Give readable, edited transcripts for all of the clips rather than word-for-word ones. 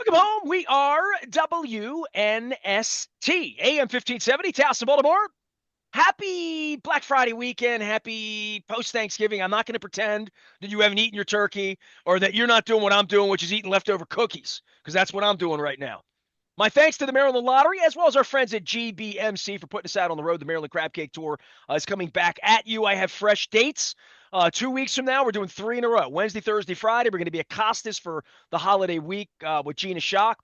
Welcome home. We are WNST, AM 1570, Taos, Baltimore. Happy Black Friday weekend. Happy post-Thanksgiving. I'm not going to pretend that you haven't eaten your turkey or that you're not doing what I'm doing, which is eating leftover cookies, because that's what I'm doing right now. My thanks to the Maryland Lottery, as well as our friends at GBMC for putting us out on the road. The Maryland Crab Cake Tour is coming back at you. I have fresh dates. 2 weeks from now, we're doing three in a row. Wednesday, Thursday, Friday. We're going to be at Costas for the holiday week with Gina Shock.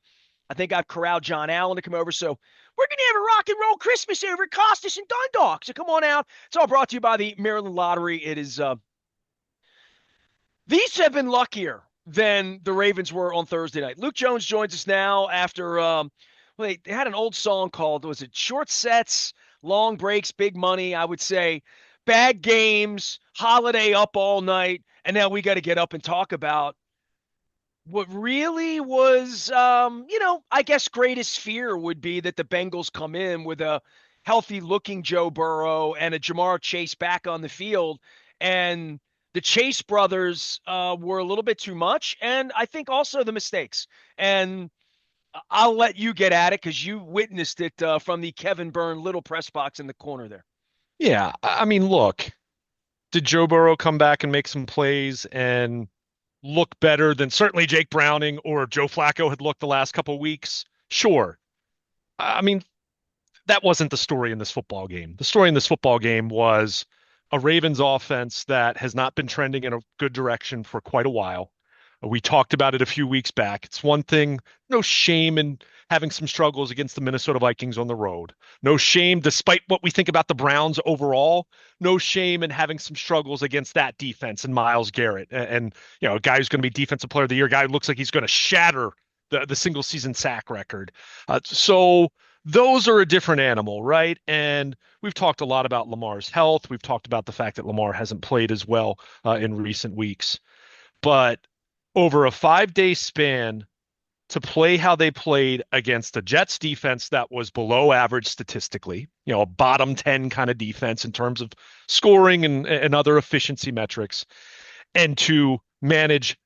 I think I've corralled John Allen to come over. So we're going to have a rock and roll Christmas over at Costas and Dundalk. So come on out. It's all brought to you by the Maryland Lottery. It is these have been luckier than the Ravens were on Thursday night. Luke Jones joins us now after they had an old song called, was it Short Sets, Long Breaks, Big Money? I would say bad games, holiday up all night, and now we got to get up and talk about what really was, I guess greatest fear would be that the Bengals come in with a healthy-looking Joe Burrow and a Jamar Chase back on the field, and the Chase brothers were a little bit too much, and I think also the mistakes. And I'll let you get at it because you witnessed it from the Kevin Byrne little press box in the corner there. Yeah, I mean, look, did Joe Burrow come back and make some plays and look better than certainly Jake Browning or Joe Flacco had looked the last couple of weeks? Sure. I mean, that wasn't the story in this football game. The story in this football game was a Ravens offense that has not been trending in a good direction for quite a while. We talked about it a few weeks back. It's one thing, no shame in having some struggles against the Minnesota Vikings on the road. No shame, despite what we think about the Browns overall, no shame in having some struggles against that defense and Myles Garrett. A guy who's going to be defensive player of the year, a guy who looks like he's going to shatter the single season sack record. So those are a different animal, right? And we've talked a lot about Lamar's health. We've talked about the fact that Lamar hasn't played as well in recent weeks. But over a 5-day span to play how they played against a Jets defense that was below average statistically, a bottom 10 kind of defense in terms of scoring and other efficiency metrics, and to manage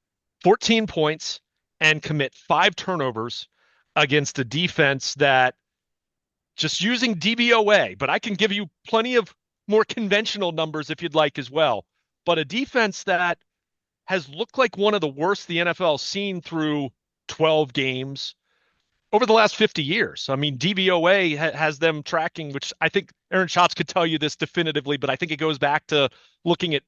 14 points and commit 5 turnovers against a defense that just using DVOA, but I can give you plenty of more conventional numbers if you'd like as well. But a defense that has looked like one of the worst the NFL's seen through 12 games over the last 50 years. I mean, DVOA has them tracking, which I think Aaron Schatz could tell you this definitively, but I think it goes back to looking at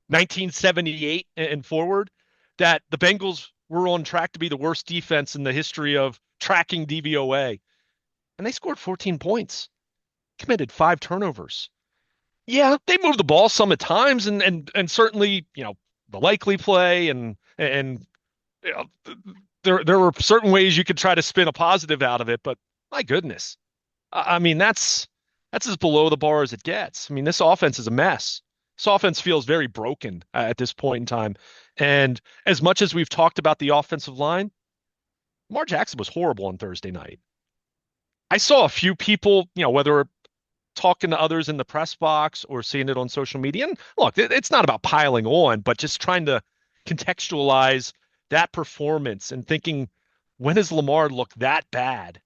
1978 and forward, that the Bengals were on track to be the worst defense in the history of tracking DVOA. And they scored 14 points, committed 5 turnovers. Yeah, they moved the ball some at times, and certainly, the likely play and you know, there were certain ways you could try to spin a positive out of it, but my goodness. I mean, that's as below the bar as it gets. I mean, this offense is a mess. This offense feels very broken at this point in time. And as much as we've talked about the offensive line, Lamar Jackson was horrible on Thursday night. I saw a few people, whether talking to others in the press box or seeing it on social media. And look, it's not about piling on, but just trying to contextualize that performance and thinking, when has Lamar looked that bad?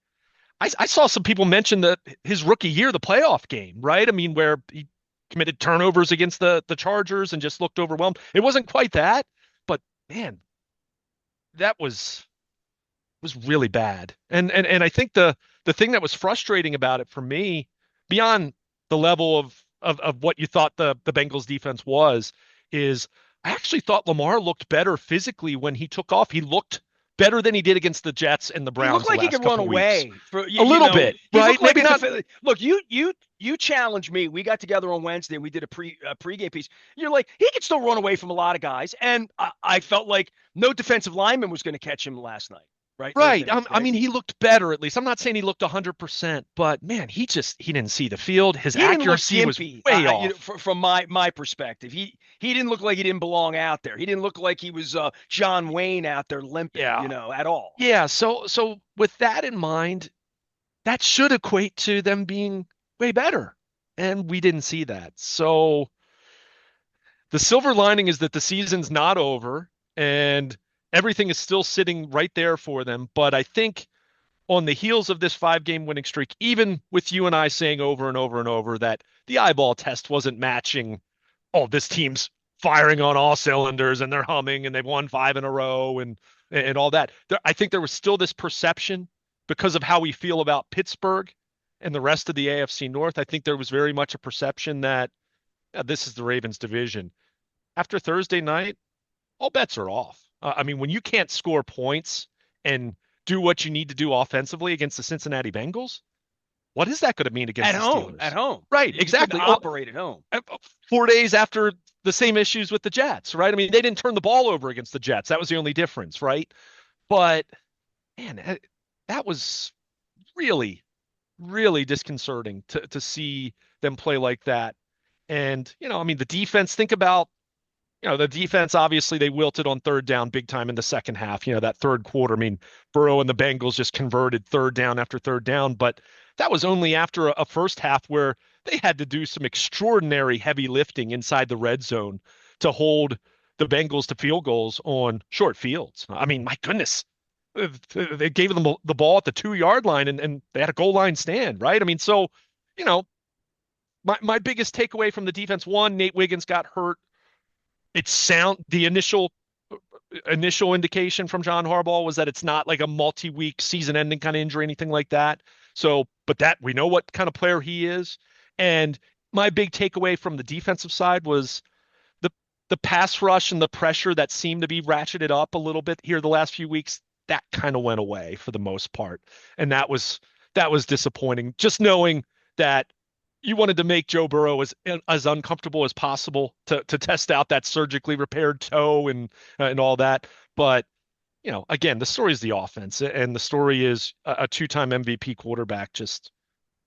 I saw some people mention that his rookie year, the playoff game, right? I mean, where he committed turnovers against the Chargers and just looked overwhelmed. It wasn't quite that, but man, that was really bad. And I think the thing that was frustrating about it for me, beyond the level of what you thought the Bengals defense was, is I actually thought Lamar looked better physically when he took off. He looked better than he did against the Jets and the He looked Browns the like he last could run couple weeks. away for A little bit, He right? looked like Maybe a not. look. You challenged me. We got together on Wednesday. We did a pregame piece. You're like, he could still run away from a lot of guys, and I felt like no defensive lineman was going to catch him last night, right? Thursday Right. night, I right? mean, he looked better at least. I'm not saying he looked 100%, but man, he didn't see the field. His He didn't look accuracy was gimpy, way off. from my perspective. He didn't look like he didn't belong out there. He didn't look like he was John Wayne out there limping, Yeah. at all. Yeah. So with that in mind, that should equate to them being way better. And we didn't see that. So the silver lining is that the season's not over. And everything is still sitting right there for them. But I think on the heels of this 5 game winning streak, even with you and I saying over and over and over that the eyeball test wasn't matching, oh, this team's firing on all cylinders and they're humming and they've won 5 in a row and all that. I think there was still this perception because of how we feel about Pittsburgh and the rest of the AFC North. I think there was very much a perception that this is the Ravens division. After Thursday night, all bets are off. I mean, when you can't score points and do what you need to do offensively against the Cincinnati Bengals, what is that going to mean against At the home, at Steelers? home. Right, You couldn't exactly. operate at home. 4 days after the same issues with the Jets, right? I mean, they didn't turn the ball over against the Jets. That was the only difference, right? But man, that was really, really disconcerting to see them play like that. And, I mean, the defense, think about, the defense, obviously, they wilted on third down big time in the second half, that third quarter. I mean, Burrow and the Bengals just converted third down after third down, but that was only after a first half where they had to do some extraordinary heavy lifting inside the red zone to hold the Bengals to field goals on short fields. I mean, my goodness, they gave them the ball at the 2 yard line and they had a goal line stand, right? I mean, so, you know, my biggest takeaway from the defense, one, Nate Wiggins got hurt. The initial indication from John Harbaugh was that it's not like a multi-week season-ending kind of injury, anything like that. So, but that we know what kind of player he is. And my big takeaway from the defensive side was the the pass rush and the pressure that seemed to be ratcheted up a little bit here the last few weeks. That kind of went away for the most part, and that was disappointing. Just knowing that you wanted to make Joe Burrow as uncomfortable as possible to test out that surgically repaired toe and all that. But again, the story is the offense, and the story is a two-time MVP quarterback just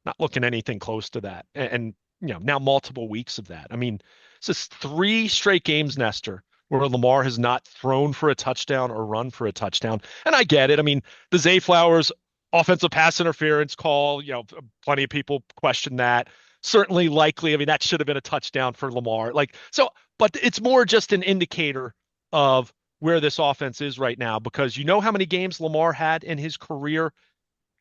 not looking anything close to that. And now multiple weeks of that. I mean, this is 3 straight games, Nestor, where Lamar has not thrown for a touchdown or run for a touchdown. And I get it. I mean, the Zay Flowers offensive pass interference call, plenty of people question that. Certainly likely. I mean, that should have been a touchdown for Lamar. But it's more just an indicator of where this offense is right now, because you know how many games Lamar had in his career,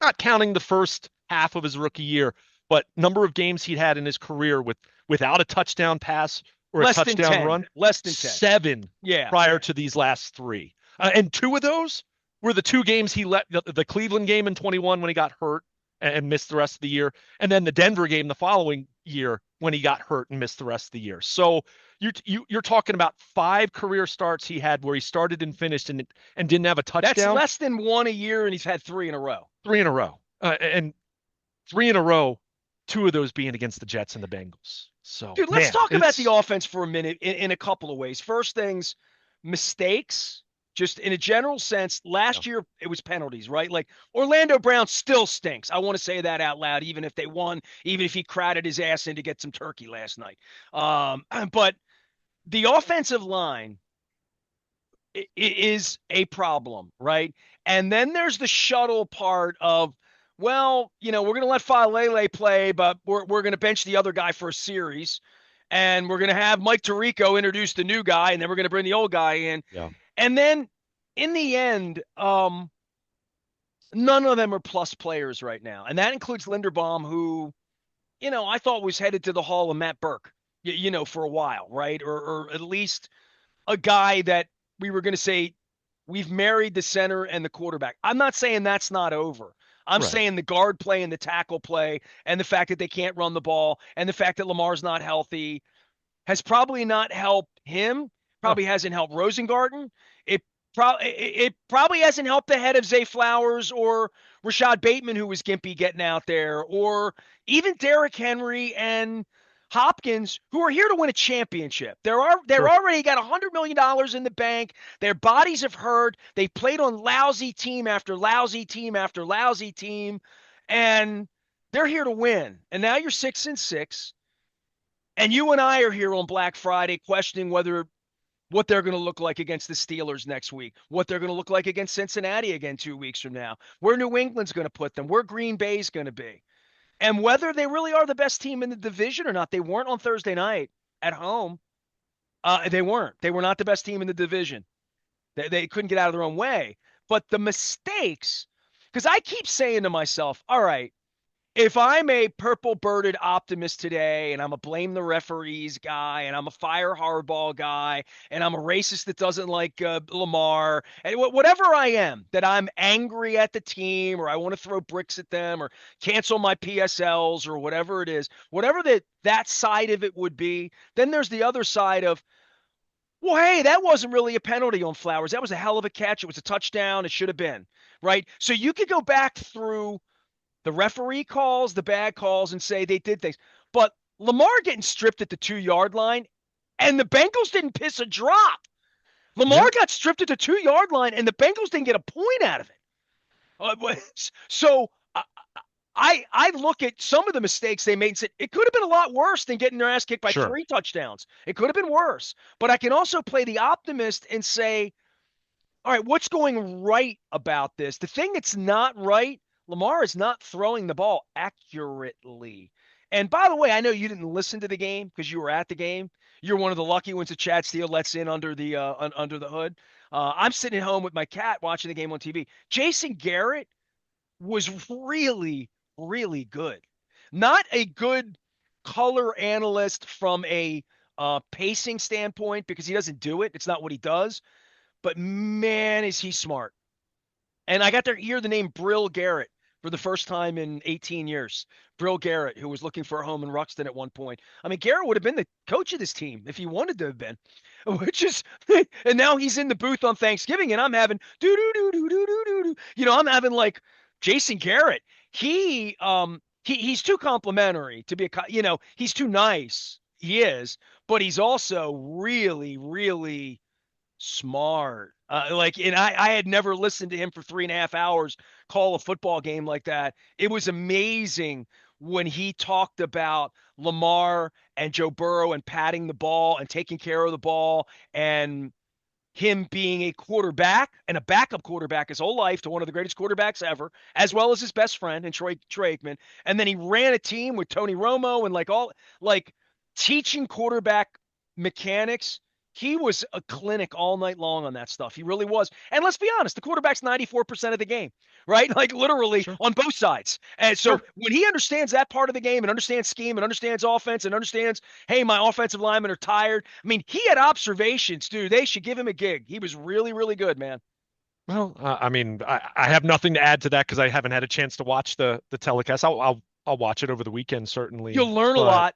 not counting the first half of his rookie year, but number of games he'd had in his career without a touchdown pass or a Less than touchdown 10. run. Less than 10. 7 Yeah. prior to these last 3. And 2 of those were the 2 games he let the Cleveland game in 21 when he got hurt and missed the rest of the year, and then the Denver game the following year when he got hurt and missed the rest of the year. So you're talking about 5 career starts he had where he started and finished and didn't have a touchdown. That's less than 1 a year, and he's had 3 in a row. 3 in a row. And 3 in a row, 2 of those being against the Jets and the Bengals. So, dude, let's talk about the offense for a minute in a couple of ways. First things, mistakes. Just in a general sense, last year it was penalties, right? Like Orlando Brown still stinks. I want to say that out loud, even if they won, even if he crowded his ass in to get some turkey last night. But the offensive line is a problem, right? And then there's the shuttle part of, well, we're going to let Falele play, but we're going to bench the other guy for a series. And we're going to have Mike Tirico introduce the new guy, and then we're going to bring the old guy in. Yeah. And then in the end, none of them are plus players right now. And that includes Linderbaum, who, I thought was headed to the Hall of Matt Burke, for a while, right? Or at least a guy that we were going to say we've married the center and the quarterback. I'm not saying that's not over. I'm saying the guard play and the tackle play and the fact that they can't run the ball and the fact that Lamar's not healthy has probably not helped him. Probably hasn't helped Rosengarten. It probably hasn't helped the head of Zay Flowers or Rashad Bateman, who was gimpy getting out there, or even Derrick Henry and Hopkins, who are here to win a championship. They're already got $100 million in the bank. Their bodies have hurt. They played on lousy team after lousy team after lousy team, and they're here to win. And now you're 6-6, and you and I are here on Black Friday questioning what they're going to look like against the Steelers next week, what they're going to look like against Cincinnati again 2 weeks from now, where New England's going to put them, where Green Bay's going to be, and whether they really are the best team in the division or not. They weren't on Thursday night at home. They weren't. They were not the best team in the division. They couldn't get out of their own way. But the mistakes, because I keep saying to myself, all right, if I'm a purple birded optimist today and I'm a blame the referees guy and I'm a fire hardball guy and I'm a racist that doesn't like Lamar and whatever I am, that I'm angry at the team or I want to throw bricks at them or cancel my PSLs or whatever it is, whatever that side of it would be, then there's the other side of, well, hey, that wasn't really a penalty on Flowers. That was a hell of a catch. It was a touchdown. It should have been, right? So you could go back through the referee calls, the bad calls, and say they did things. But Lamar getting stripped at the 2 yard line, and the Bengals didn't piss a drop. Yeah, Lamar got stripped at the 2 yard line, and the Bengals didn't get a point out of it. So I look at some of the mistakes they made and said it could have been a lot worse than getting their ass kicked by sure. 3 touchdowns. It could have been worse. But I can also play the optimist and say, all right, what's going right about this? The thing that's not right, Lamar is not throwing the ball accurately. And by the way, I know you didn't listen to the game because you were at the game. You're one of the lucky ones that Chad Steele lets in under the hood. I'm sitting at home with my cat watching the game on TV. Jason Garrett was really, really good. Not a good color analyst from a pacing standpoint because he doesn't do it. It's not what he does. But man, is he smart. And I got to hear the name Brill Garrett for the first time in 18 years. Brill Garrett, who was looking for a home in Ruxton at one point. I mean, Garrett would have been the coach of this team if he wanted to have been, which is, and now he's in the booth on Thanksgiving, and I'm having do do do do do do do. I'm having like Jason Garrett. He's too complimentary to be he's too nice. He is, but he's also really, really smart. And I had never listened to him for 3.5 hours call a football game like that. It was amazing when he talked about Lamar and Joe Burrow and patting the ball and taking care of the ball and him being a quarterback and a backup quarterback his whole life to one of the greatest quarterbacks ever, as well as his best friend and Troy Aikman. And then he ran a team with Tony Romo and like teaching quarterback mechanics. He was a clinic all night long on that stuff. He really was. And let's be honest, the quarterback's 94% of the game, right? Like literally Sure. on both sides. And so Sure. when he understands that part of the game and understands scheme and understands offense and understands, hey, my offensive linemen are tired. I mean, he had observations, dude. They should give him a gig. He was really, really good, man. Well, I mean, I have nothing to add to that because I haven't had a chance to watch the telecast. I'll watch it over the weekend certainly, You'll learn a but lot.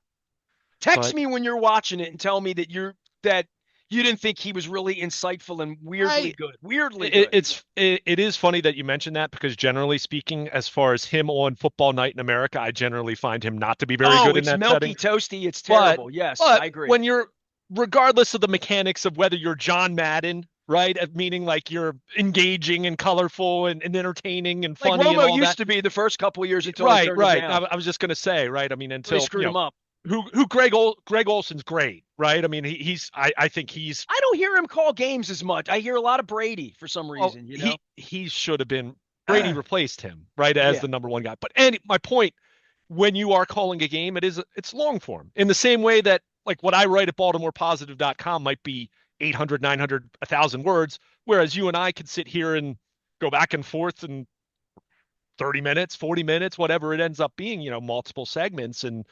Text but me when you're watching it and tell me that you didn't think he was really insightful and weirdly I good. Weirdly good. it is funny that you mentioned that because generally speaking, as far as him on Football Night in America, I generally find him not to be very Oh, good in it's that milky setting. toasty. It's But terrible. Yes, but I agree. when you're regardless of the mechanics of whether you're John Madden, right? Meaning like you're engaging and colorful and entertaining and Like funny and Romo all used that. to be the first couple of years until they Right, turned him right. down. I was just gonna say, right? I mean, They until screwed him up. who Greg Olson's great, right? I mean, I think he's I don't hear him call games as much. I hear a lot of Brady for some well, reason. he should have been Brady replaced him, right, as Yeah. the number one guy. But my point, when you are calling a game, it's long form. In the same way that like what I write at baltimorepositive.com might be 800, 900, 1,000 words, whereas you and I could sit here and go back and forth and 30 minutes, 40 minutes, whatever it ends up being, multiple segments. And,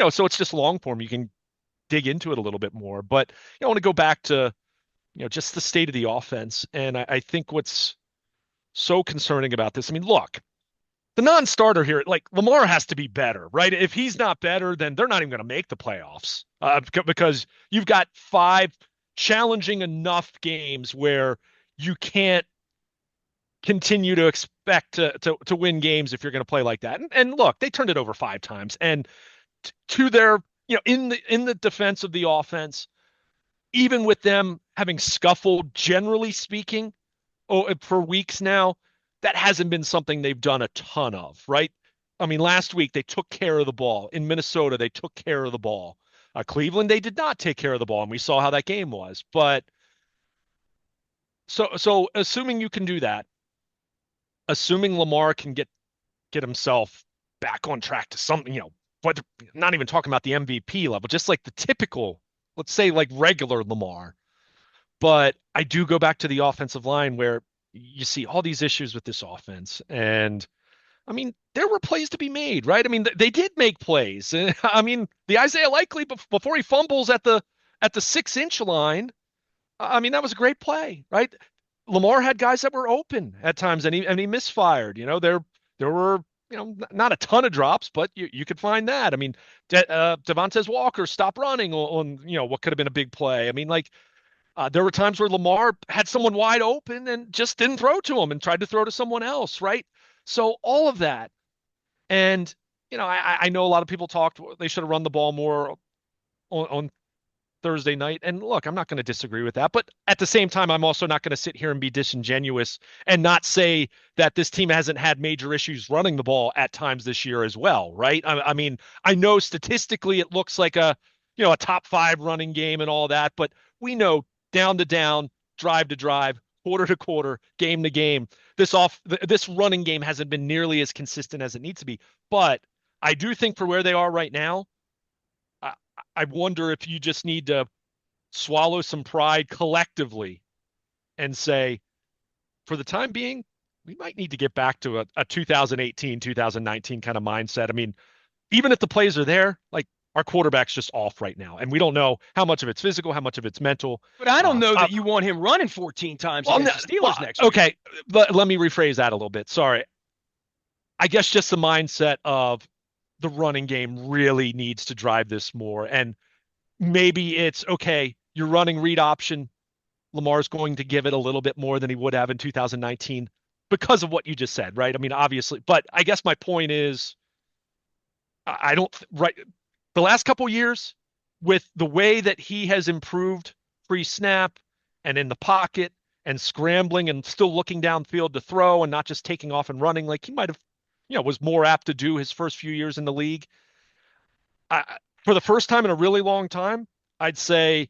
so it's just long form. You can dig into it a little bit more. But I want to go back to, just the state of the offense. And I think what's so concerning about this, I mean, look, the non-starter here, like Lamar has to be better, right? If he's not better, then they're not even going to make the playoffs because you've got 5 challenging enough games where you can't continue to expect to win games if you're going to play like that. And look, they turned it over 5 times, and to their in the defense of the offense, even with them having scuffled, generally speaking, for weeks now, that hasn't been something they've done a ton of, right? I mean, last week they took care of the ball. In Minnesota, they took care of the ball. Cleveland, they did not take care of the ball, and we saw how that game was. But so assuming you can do that, assuming Lamar can get himself back on track to something, but not even talking about the MVP level, just like the typical, let's say like regular Lamar. But I do go back to the offensive line where you see all these issues with this offense. And I mean, there were plays to be made, right? I mean, they did make plays. I mean, the Isaiah Likely before he fumbles at the 6 inch line. I mean, that was a great play, right? Lamar had guys that were open at times, and he misfired. There were not a ton of drops, but you could find that. I mean, Devontae Walker stopped running on what could have been a big play. I mean, like there were times where Lamar had someone wide open and just didn't throw to him and tried to throw to someone else, right? So all of that, and I know a lot of people talked they should have run the ball more on Thursday night. And look, I'm not going to disagree with that. But at the same time, I'm also not going to sit here and be disingenuous and not say that this team hasn't had major issues running the ball at times this year as well, right? I mean, I know statistically it looks like a top five running game and all that, but we know down to down, drive to drive, quarter to quarter, game to game, this running game hasn't been nearly as consistent as it needs to be. But I do think for where they are right now, I, I wonder if you just need to swallow some pride collectively and say, for the time being, we might need to get back to a 2018, 2019 kind of mindset. I mean, even if the plays are there, like our quarterback's just off right now. And we don't know how much of it's physical, how much of it's mental. But I don't know that you want him running 14 times Well, against the Steelers next week. okay, let me rephrase that a little bit. Sorry. I guess just the mindset of the running game really needs to drive this more. And maybe it's okay, you're running read option. Lamar's going to give it a little bit more than he would have in 2019 because of what you just said, right? I mean, obviously, but I guess my point is I don't right the last couple years with the way that he has improved pre-snap and in the pocket and scrambling and still looking downfield to throw and not just taking off and running like he might have, was more apt to do his first few years in the league. For the first time in a really long time, I'd say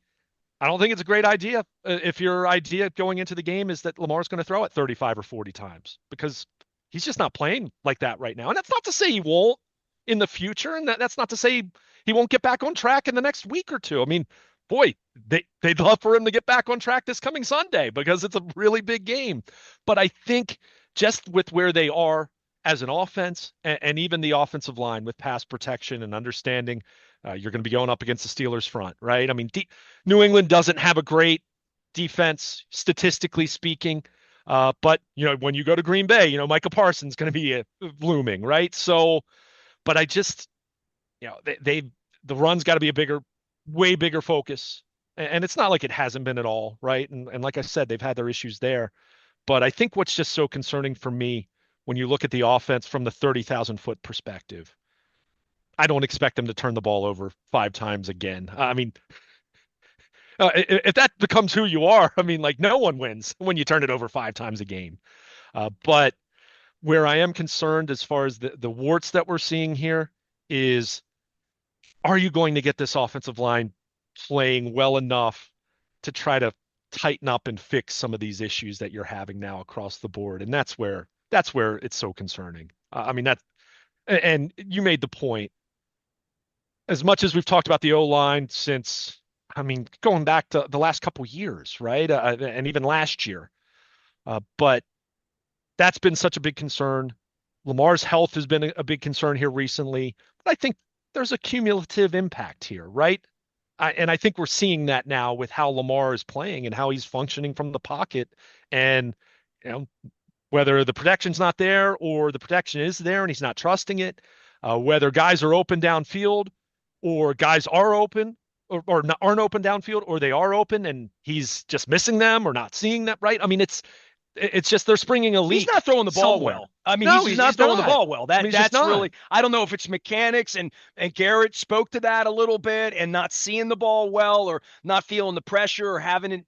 I don't think it's a great idea if your idea going into the game is that Lamar's going to throw it 35 or 40 times because he's just not playing like that right now. And that's not to say he won't in the future. And that's not to say he won't get back on track in the next week or two. I mean, boy, they'd love for him to get back on track this coming Sunday because it's a really big game. But I think just with where they are as an offense and even the offensive line with pass protection and understanding you're going to be going up against the Steelers front, right? I mean, New England doesn't have a great defense, statistically speaking. But, when you go to Green Bay, Micah Parsons going to be looming, right? So, but I just, the run's got to be way bigger focus. And it's not like it hasn't been at all, right? And like I said, they've had their issues there. But I think what's just so concerning for me when you look at the offense from the 30,000-foot perspective, I don't expect them to turn the ball over 5 times again. I mean, if that becomes who you are, I mean, like no one wins when you turn it over 5 times a game. But where I am concerned as far as the warts that we're seeing here is, are you going to get this offensive line playing well enough to try to tighten up and fix some of these issues that you're having now across the board? And that's where it's so concerning. I mean, and you made the point. As much as we've talked about the O-line since, I mean, going back to the last couple years, right? And even last year. But that's been such a big concern. Lamar's health has been a big concern here recently. But I think there's a cumulative impact here, right? And I think we're seeing that now with how Lamar is playing and how he's functioning from the pocket. And, whether the protection's not there or the protection is there and he's not trusting it, whether guys are open downfield or guys are open or aren't open downfield, or they are open and he's just missing them or not seeing that, right? I mean, it's just they're springing a leak. He's not throwing the ball somewhere. well. I mean, No, he's not throwing the ball well. That's not. really, I don't know if it's mechanics, and Garrett spoke to that a little bit, and not seeing the ball well or not feeling the pressure or having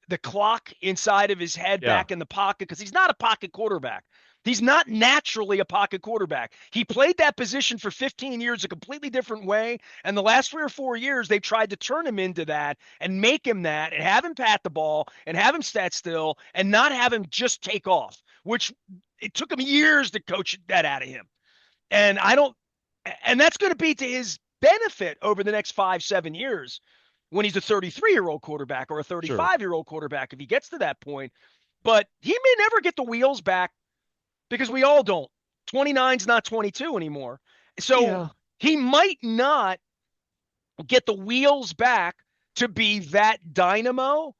the clock inside of his head back in the pocket, because he's not a pocket quarterback. He's not naturally a pocket quarterback. He played that position for 15 years a completely different way. And the last 3 or 4 years, they've tried to turn him into that and make him that and have him pat the ball and have him stat still and not have him just take off, which it took him years to coach that out of him. And that's going to be to his benefit over the next 5, 7 years. when he's a 33-year-old quarterback or a Sure. 35-year-old quarterback if he gets to that point. But he may never get the wheels back because we all don't. 29's not 22 anymore. So Yeah. he might not get the wheels back to be that dynamo.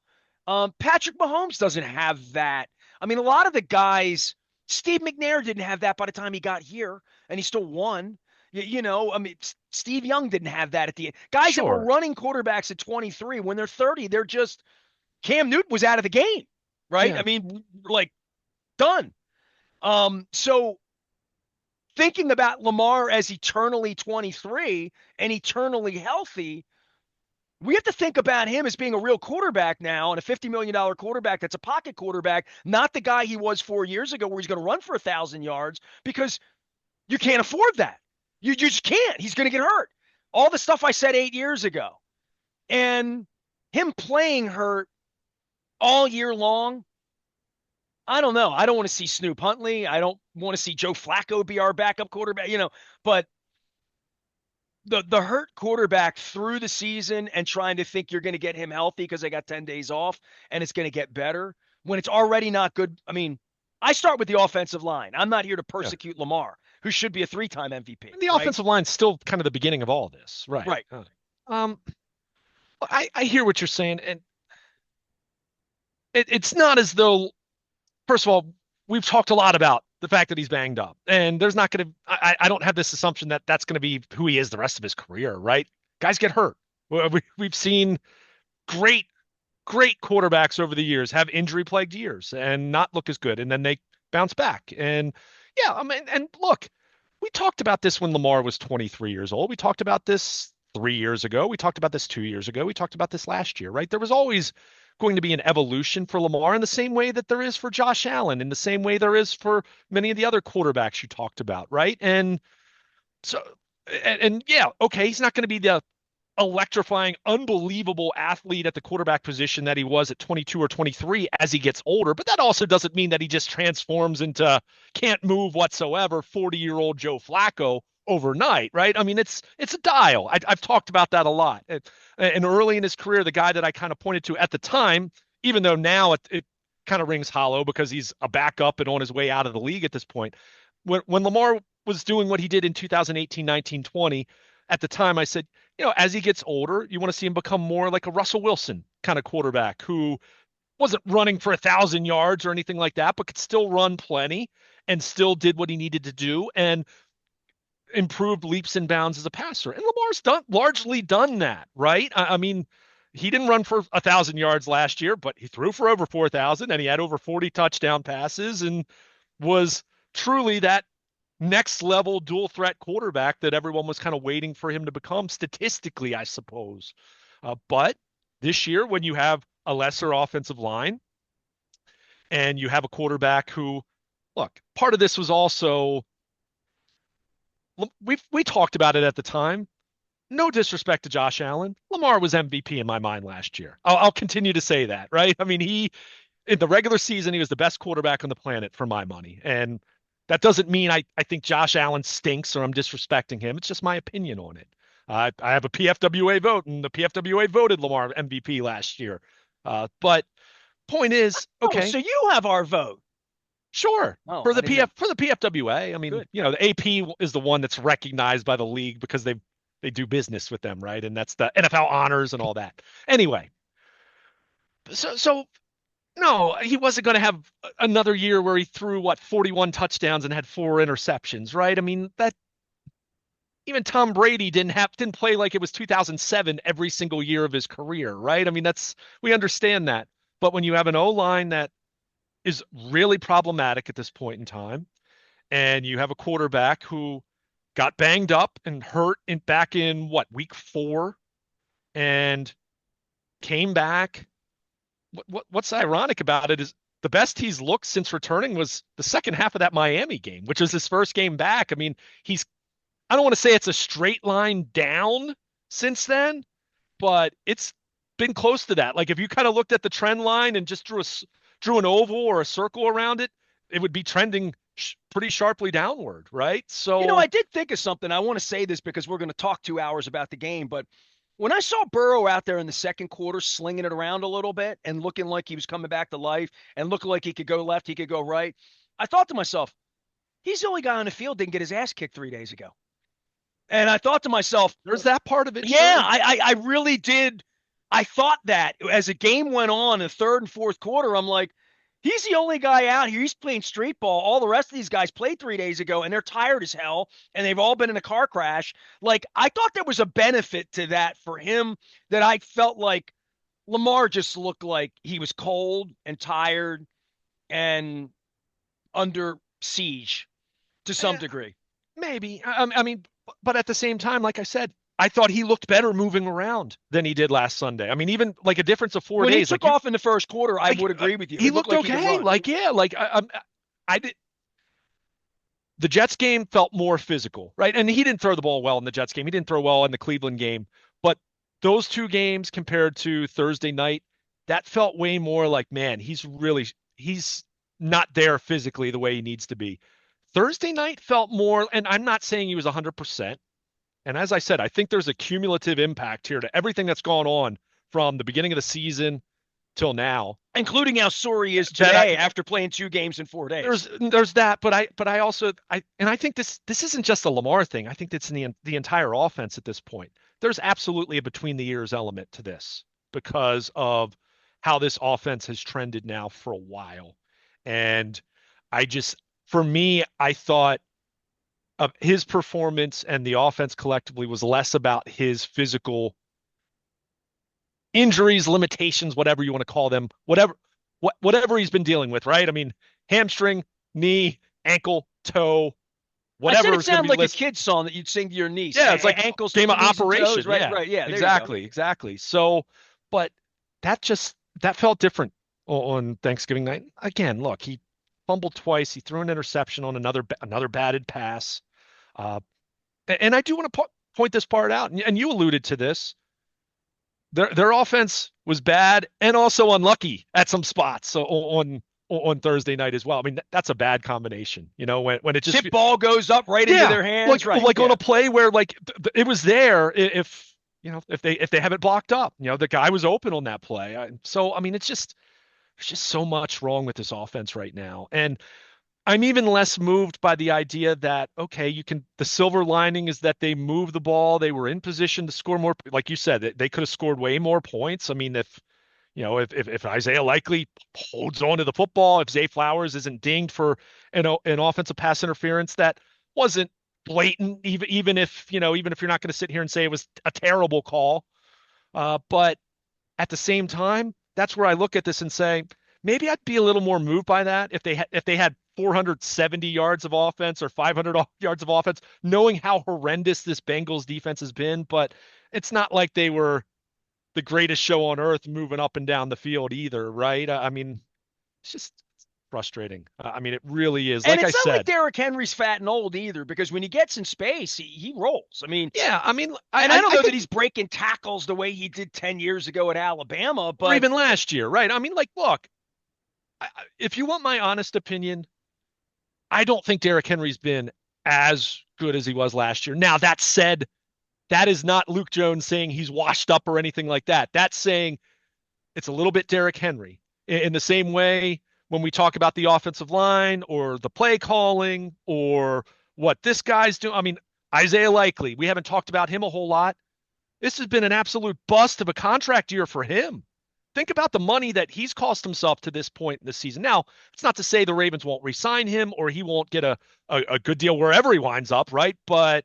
Patrick Mahomes doesn't have that. I mean, a lot of the guys, Steve McNair didn't have that by the time he got here, and he still won. I mean, Steve Young didn't have that at the end. Guys that were Sure. running quarterbacks at 23, when they're 30, they're just Cam Newton was out of the game, right? I Yeah. mean, like done. So thinking about Lamar as eternally 23 and eternally healthy, we have to think about him as being a real quarterback now and a $50 million quarterback that's a pocket quarterback, not the guy he was 4 years ago where he's going to run for 1,000 yards because you can't afford that. You just can't. He's going to get hurt. All the stuff I said 8 years ago. And him playing hurt all year long, I don't know. I don't want to see Snoop Huntley. I don't want to see Joe Flacco be our backup quarterback, but the hurt quarterback through the season and trying to think you're going to get him healthy because they got 10 days off and it's going to get better when it's already not good. I mean, I start with the offensive line. I'm not here to Yeah. persecute Lamar, who should be a 3-time MVP, And the right? offensive line's still kind of the beginning of all this. Right. Right. Um, I hear what you're saying, and it's not as though, first of all, we've talked a lot about the fact that he's banged up, and there's not going to. I don't have this assumption that that's going to be who he is the rest of his career, right? Guys get hurt. We've seen great, great quarterbacks over the years have injury-plagued years and not look as good, and then they bounce back. And yeah, I mean, and look, we talked about this when Lamar was 23 years old. We talked about this 3 years ago. We talked about this 2 years ago. We talked about this last year, right? There was always going to be an evolution for Lamar in the same way that there is for Josh Allen, in the same way there is for many of the other quarterbacks you talked about, right? And so, and yeah, okay, he's not going to be the electrifying, unbelievable athlete at the quarterback position that he was at 22 or 23 as he gets older. But that also doesn't mean that he just transforms into can't move whatsoever 40-year-old Joe Flacco overnight, right? I mean, it's a dial. I've talked about that a lot. And early in his career, the guy that I kind of pointed to at the time, even though now it kind of rings hollow because he's a backup and on his way out of the league at this point. When Lamar was doing what he did in 2018, 19, 20, at the time I said, as he gets older, you want to see him become more like a Russell Wilson kind of quarterback who wasn't running for 1,000 yards or anything like that, but could still run plenty and still did what he needed to do and improved leaps and bounds as a passer. And Lamar's largely done that, right? I mean, he didn't run for 1,000 yards last year, but he threw for over 4,000 and he had over 40 touchdown passes and was truly that next level dual threat quarterback that everyone was kind of waiting for him to become statistically, I suppose. But this year, when you have a lesser offensive line and you have a quarterback who, look, part of this was also, we talked about it at the time. No disrespect to Josh Allen. Lamar was MVP in my mind last year. I'll continue to say that, right? I mean, in the regular season, he was the best quarterback on the planet for my money. And that doesn't mean I think Josh Allen stinks or I'm disrespecting him. It's just my opinion on it. I have a PFWA vote, and the PFWA voted Lamar MVP last year. But point is, Oh, okay, so you have our vote. sure. Oh, For I the didn't know. PFWA, I mean, Good. the AP is the one that's recognized by the league because they do business with them, right? And that's the NFL honors and all that. Anyway, so no, he wasn't going to have another year where he threw 41 touchdowns and had 4 interceptions, right? I mean, that even Tom Brady didn't play like it was 2007 every single year of his career, right? I mean, we understand that. But when you have an O-line that is really problematic at this point in time, and you have a quarterback who got banged up and hurt back in week 4 and came back. What's ironic about it is the best he's looked since returning was the second half of that Miami game, which was his first game back. I mean, I don't want to say it's a straight line down since then, but it's been close to that. Like if you kind of looked at the trend line and just drew an oval or a circle around it, it would be trending pretty sharply downward, right? I So did think of something. I want to say this because we're going to talk 2 hours about the game, but When I saw Burrow out there in the second quarter slinging it around a little bit and looking like he was coming back to life and looking like he could go left, he could go right, I thought to myself, he's the only guy on the field that didn't get his ass kicked 3 days ago. And I thought to myself, There's that part of it, yeah, sure. I really did. I thought that as the game went on in the third and fourth quarter, I'm like, he's the only guy out here. He's playing street ball. All the rest of these guys played 3 days ago, and they're tired as hell, and they've all been in a car crash. Like, I thought there was a benefit to that for him that I felt like Lamar just looked like he was cold and tired and under siege to some Eh, degree. Maybe. I mean, but at the same time, like I said, I thought he looked better moving around than he did last Sunday. I mean, even like a difference of four When he days, took off in the first quarter, I would agree with you. he It looked looked like he could okay. run. Like, yeah, like I did. The Jets game felt more physical, right? And he didn't throw the ball well in the Jets game. He didn't throw well in the Cleveland game. But those two games compared to Thursday night, that felt way more like, man, he's not there physically the way he needs to be. Thursday night felt more, and I'm not saying he was 100%. And as I said, I think there's a cumulative impact here to everything that's gone on from the beginning of the season till now. Including how sore he is That today after playing 2 games in 4 days. there's that, but I also I think this isn't just a Lamar thing. I think it's in the entire offense at this point. There's absolutely a between the ears element to this because of how this offense has trended now for a while. And I just for me, I thought his performance and the offense collectively was less about his physical injuries, limitations, whatever you want to call them, whatever he's been dealing with, right? I mean, hamstring, knee, ankle, toe, I said whatever it is going to sounded be like a listed. kid song that you'd sing to your niece. Yeah, it's like Ankles, game of knees, and operation. toes. Right, Yeah, right. Yeah, there you go. exactly. So, but that felt different on Thanksgiving night. Again, look, he fumbled twice. He threw an interception on another batted pass. Uh, and I do want to point this part out, and you alluded to this. Their offense was bad and also unlucky at some spots. So on Thursday night as well. I mean, that's a bad combination. You know, when it just Tip ball goes up right into yeah, their hands. Right. like Yeah. on a play where like it was there if you know if they have it blocked up. You know, the guy was open on that play. So I mean, it's just there's just so much wrong with this offense right now, and I'm even less moved by the idea that, okay, the silver lining is that they moved the ball. They were in position to score more. Like you said, they could have scored way more points. I mean, if Isaiah Likely holds on to the football, if Zay Flowers isn't dinged for an offensive pass interference that wasn't blatant, even if you're not going to sit here and say it was a terrible call. But at the same time, that's where I look at this and say, maybe I'd be a little more moved by that if they had 470 yards of offense or 500 yards of offense, knowing how horrendous this Bengals defense has been. But it's not like they were the greatest show on earth moving up and down the field either, right? I mean, it's just frustrating. I mean, it really is. And Like I it's not like said, Derrick Henry's fat and old either, because when he gets in space, he rolls. I mean, yeah. I mean, and I don't I know that think, he's breaking tackles the way he did 10 years ago at Alabama, or but even last year, right? I mean, like, look, if you want my honest opinion, I don't think Derrick Henry's been as good as he was last year. Now, that said, that is not Luke Jones saying he's washed up or anything like that. That's saying it's a little bit Derrick Henry. In the same way, when we talk about the offensive line or the play calling or what this guy's doing, I mean, Isaiah Likely, we haven't talked about him a whole lot. This has been an absolute bust of a contract year for him. Think about the money that he's cost himself to this point in the season. Now, it's not to say the Ravens won't re-sign him or he won't get a good deal wherever he winds up, right? But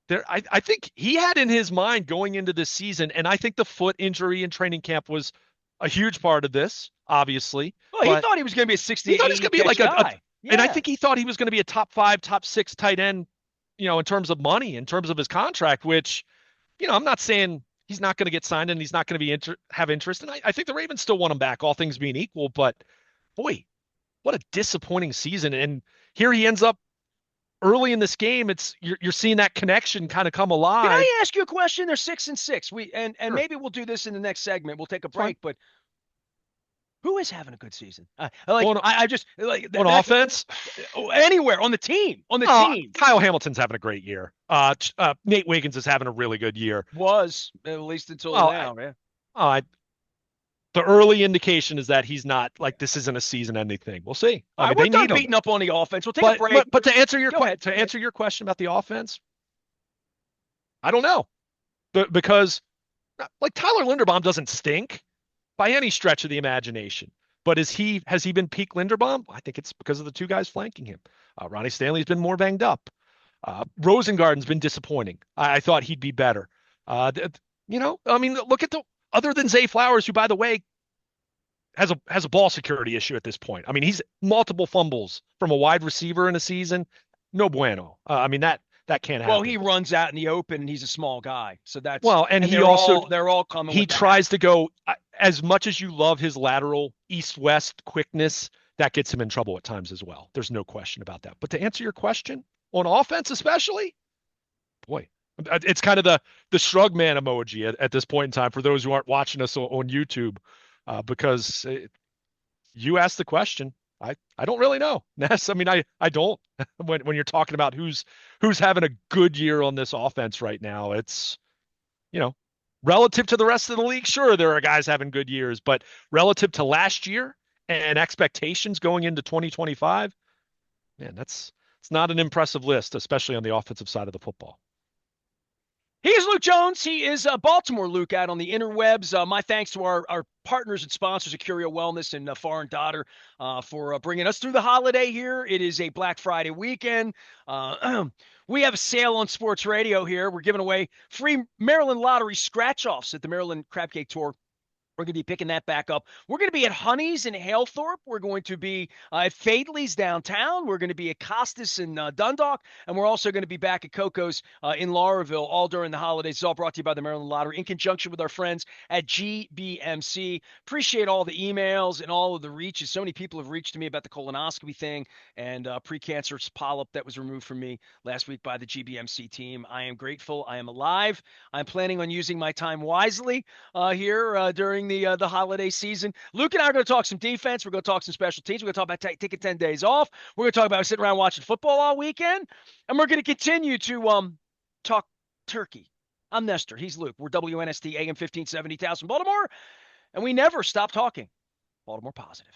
I think he had in his mind going into this season, and I think the foot injury in training camp was a huge part of this, obviously. well, he thought he was going to be a 60, He thought he was 80 going to be like guy. and I Yeah. think he thought he was going to be a top 5, top 6 tight end, in terms of money, in terms of his contract, which, I'm not saying he's not going to get signed and he's not going to be have interest. And I think the Ravens still want him back, all things being equal. But boy, what a disappointing season. And here he ends up early in this game. You're seeing that connection kind of come alive. Can I ask you a question? They're 6-6. Sure. Maybe we'll do this in the next segment. We'll take a Fine. break, but Who is having a good season? Like On I just like on that offense, anywhere on the team. On the team Kyle Hamilton's having a great year. Nate Wiggins is having a really good year. was at least until Well, now. Yeah. I, the early indication is that he's not like this isn't a season-ending thing. We'll see. All I right, mean, we're they done need him. beating up on the offense. We'll take a But break. but to answer Go ahead. your question about the offense, I don't know. Because like Tyler Linderbaum doesn't stink by any stretch of the imagination. But has he been peak Linderbaum? I think it's because of the two guys flanking him. Ronnie Stanley's been more banged up. Rosengarten's been disappointing. I thought he'd be better. I mean, look at the other than Zay Flowers, who by the way has a ball security issue at this point. I mean, he's multiple fumbles from a wide receiver in a season. No bueno. I mean that can't Well, happen. he runs out in the open, and he's a small guy, so that's Well, and and he also they're all coming he with that. tries to go as much as you love his lateral east-west quickness, that gets him in trouble at times as well. There's no question about that. But to answer your question, on offense especially, boy, it's kind of the shrug man emoji at this point in time for those who aren't watching us on YouTube, because you asked the question. I don't really know, Ness. I mean, I don't. When you're talking about who's having a good year on this offense right now, it's you know relative to the rest of the league. Sure, there are guys having good years, but relative to last year and expectations going into 2025, man, it's not an impressive list, especially on the offensive side of the football. He is Luke Jones. He is Baltimore Luke out on the interwebs. My thanks to our partners and sponsors at Curio Wellness and Foreign Daughter for bringing us through the holiday here. It is a Black Friday weekend. We have a sale on sports radio here. We're giving away free Maryland Lottery scratch-offs at the Maryland Crab Cake Tour. We're going to be picking that back up. We're going to be at Honey's in Halethorpe. We're going to be at Fadley's downtown. We're going to be at Costas in Dundalk. And we're also going to be back at Coco's in Lauraville all during the holidays. It's all brought to you by the Maryland Lottery in conjunction with our friends at GBMC. Appreciate all the emails and all of the reaches. So many people have reached to me about the colonoscopy thing and precancerous polyp that was removed from me last week by the GBMC team. I am grateful. I am alive. I'm planning on using my time wisely here during the holiday season. Luke and I are going to talk some defense. We're going to talk some special teams. We're going to talk about taking 10 days off. We're going to talk about sitting around watching football all weekend. And we're going to continue to talk turkey. I'm Nestor. He's Luke. We're WNST AM 1570,000 Baltimore. And we never stop talking Baltimore positive.